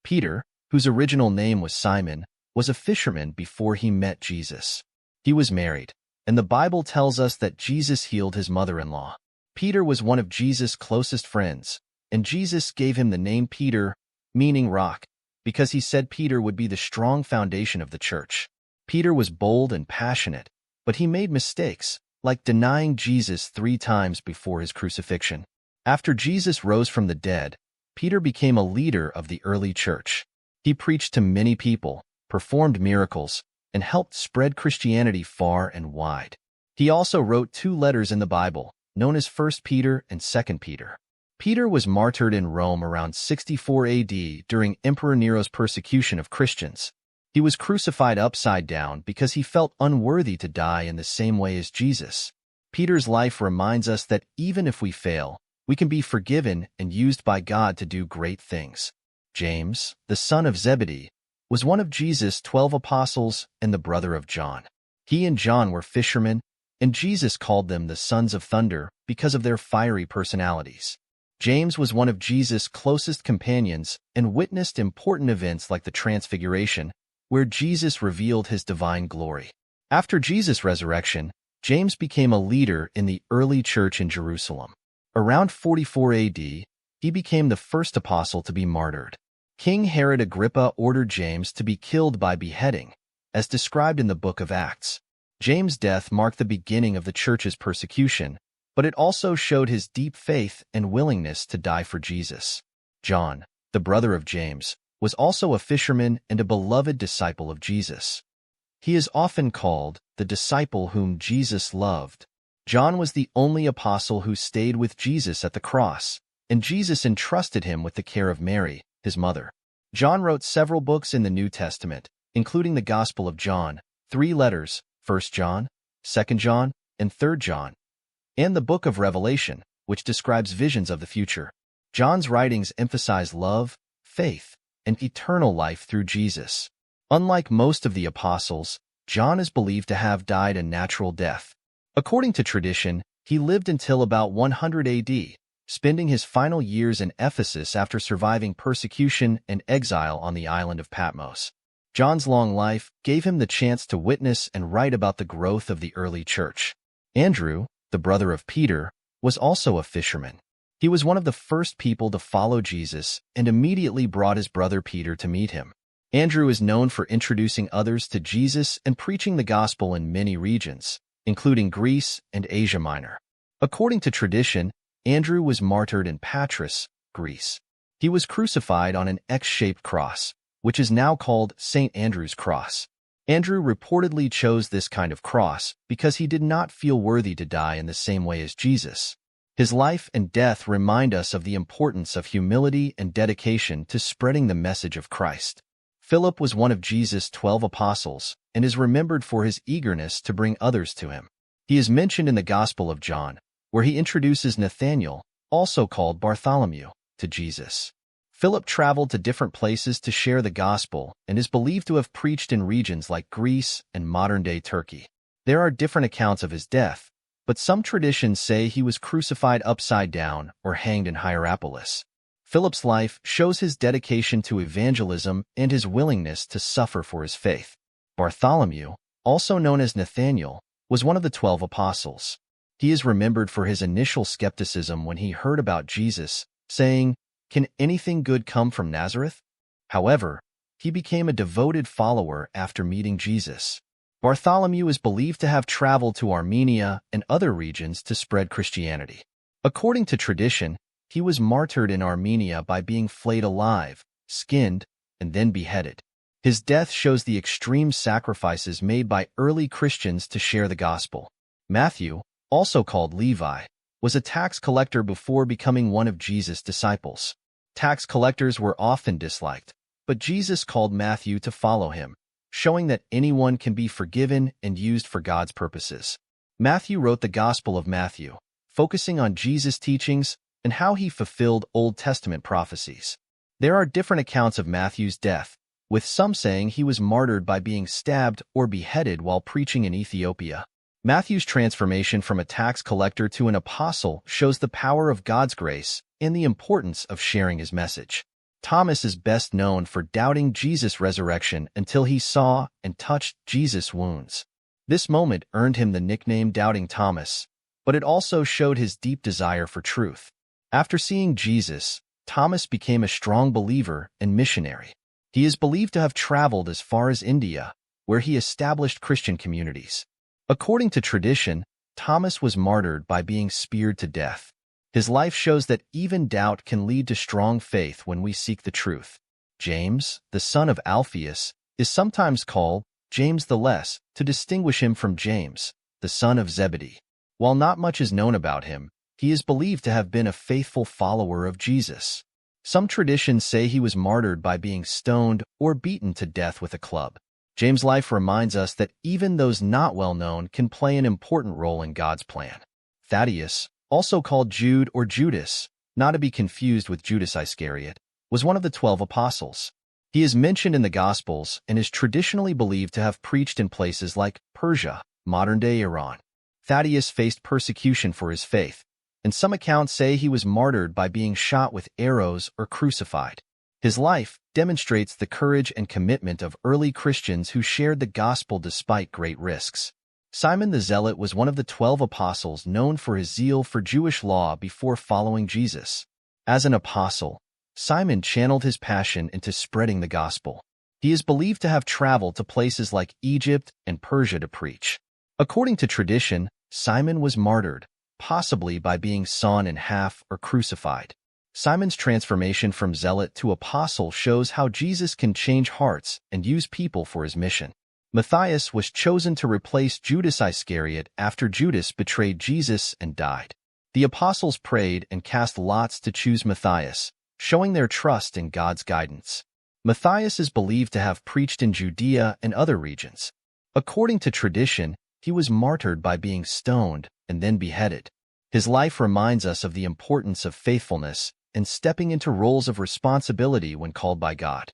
Peter, whose original name was Simon, was a fisherman before he met Jesus. He was married, and the Bible tells us that Jesus healed his mother-in-law. Peter was one of Jesus' closest friends, and Jesus gave him the name Peter, meaning rock, because he said Peter would be the strong foundation of the church. Peter was bold and passionate, but he made mistakes, like denying Jesus 3 times before his crucifixion. After Jesus rose from the dead, Peter became a leader of the early church. He preached to many people, performed miracles, and helped spread Christianity far and wide. He also wrote 2 letters in the Bible, known as 1 Peter and 2 Peter. Peter was martyred in Rome around 64 AD during Emperor Nero's persecution of Christians. He was crucified upside down because he felt unworthy to die in the same way as Jesus. Peter's life reminds us that even if we fail, we can be forgiven and used by God to do great things. James, the son of Zebedee, was one of Jesus' 12 apostles and the brother of John. He and John were fishermen, and Jesus called them the sons of thunder because of their fiery personalities. James was one of Jesus' closest companions and witnessed important events like the Transfiguration, where Jesus revealed his divine glory. After Jesus' resurrection, James became a leader in the early church in Jerusalem. Around 44 AD, he became the first apostle to be martyred. King Herod Agrippa ordered James to be killed by beheading, as described in the book of Acts. James' death marked the beginning of the church's persecution, but it also showed his deep faith and willingness to die for Jesus. John, the brother of James, was also a fisherman and a beloved disciple of Jesus. He is often called the disciple whom Jesus loved. John was the only apostle who stayed with Jesus at the cross, and Jesus entrusted him with the care of Mary, his mother. John wrote several books in the New Testament, including the Gospel of John, 3 letters, 1 John, 2 John, and 3 John, and the book of Revelation, which describes visions of the future. John's writings emphasize love, faith, and eternal life through Jesus. Unlike most of the apostles, John is believed to have died a natural death. According to tradition, he lived until about 100 AD, spending his final years in Ephesus after surviving persecution and exile on the island of Patmos. John's long life gave him the chance to witness and write about the growth of the early church. Andrew, the brother of Peter, was also a fisherman. He was one of the first people to follow Jesus and immediately brought his brother Peter to meet him. Andrew is known for introducing others to Jesus and preaching the gospel in many regions, including Greece and Asia Minor. According to tradition, Andrew was martyred in Patras, Greece. He was crucified on an X-shaped cross, which is now called St. Andrew's Cross. Andrew reportedly chose this kind of cross because he did not feel worthy to die in the same way as Jesus. His life and death remind us of the importance of humility and dedication to spreading the message of Christ. Philip was one of Jesus' 12 apostles and is remembered for his eagerness to bring others to him. He is mentioned in the Gospel of John, where he introduces Nathanael, also called Bartholomew, to Jesus. Philip traveled to different places to share the gospel and is believed to have preached in regions like Greece and modern-day Turkey. There are different accounts of his death, but some traditions say he was crucified upside down or hanged in Hierapolis. Philip's life shows his dedication to evangelism and his willingness to suffer for his faith. Bartholomew, also known as Nathanael, was one of the 12 apostles. He is remembered for his initial skepticism when he heard about Jesus, saying, "Can anything good come from Nazareth?" However, he became a devoted follower after meeting Jesus. Bartholomew is believed to have traveled to Armenia and other regions to spread Christianity. According to tradition, he was martyred in Armenia by being flayed alive, skinned, and then beheaded. His death shows the extreme sacrifices made by early Christians to share the gospel. Matthew, also called Levi, was a tax collector before becoming one of Jesus' disciples. Tax collectors were often disliked, but Jesus called Matthew to follow him, showing that anyone can be forgiven and used for God's purposes. Matthew wrote the Gospel of Matthew, focusing on Jesus' teachings and how he fulfilled Old Testament prophecies. There are different accounts of Matthew's death, with some saying he was martyred by being stabbed or beheaded while preaching in Ethiopia. Matthew's transformation from a tax collector to an apostle shows the power of God's grace and the importance of sharing his message. Thomas is best known for doubting Jesus' resurrection until he saw and touched Jesus' wounds. This moment earned him the nickname Doubting Thomas, but it also showed his deep desire for truth. After seeing Jesus, Thomas became a strong believer and missionary. He is believed to have traveled as far as India, where he established Christian communities. According to tradition, Thomas was martyred by being speared to death. His life shows that even doubt can lead to strong faith when we seek the truth. James, the son of Alphaeus, is sometimes called James the Less to distinguish him from James, the son of Zebedee. While not much is known about him, he is believed to have been a faithful follower of Jesus. Some traditions say he was martyred by being stoned or beaten to death with a club. James' life reminds us that even those not well known can play an important role in God's plan. Thaddeus, also called Jude or Judas, not to be confused with Judas Iscariot, was one of the 12 apostles. He is mentioned in the Gospels and is traditionally believed to have preached in places like Persia, modern-day Iran. Thaddeus faced persecution for his faith, and some accounts say he was martyred by being shot with arrows or crucified. His life demonstrates the courage and commitment of early Christians who shared the gospel despite great risks. Simon the Zealot was one of the 12 apostles known for his zeal for Jewish law before following Jesus. As an apostle, Simon channeled his passion into spreading the gospel. He is believed to have traveled to places like Egypt and Persia to preach. According to tradition, Simon was martyred, possibly by being sawn in half or crucified. Simon's transformation from zealot to apostle shows how Jesus can change hearts and use people for his mission. Matthias was chosen to replace Judas Iscariot after Judas betrayed Jesus and died. The apostles prayed and cast lots to choose Matthias, showing their trust in God's guidance. Matthias is believed to have preached in Judea and other regions. According to tradition, he was martyred by being stoned and then beheaded. His life reminds us of the importance of faithfulness and stepping into roles of responsibility when called by God.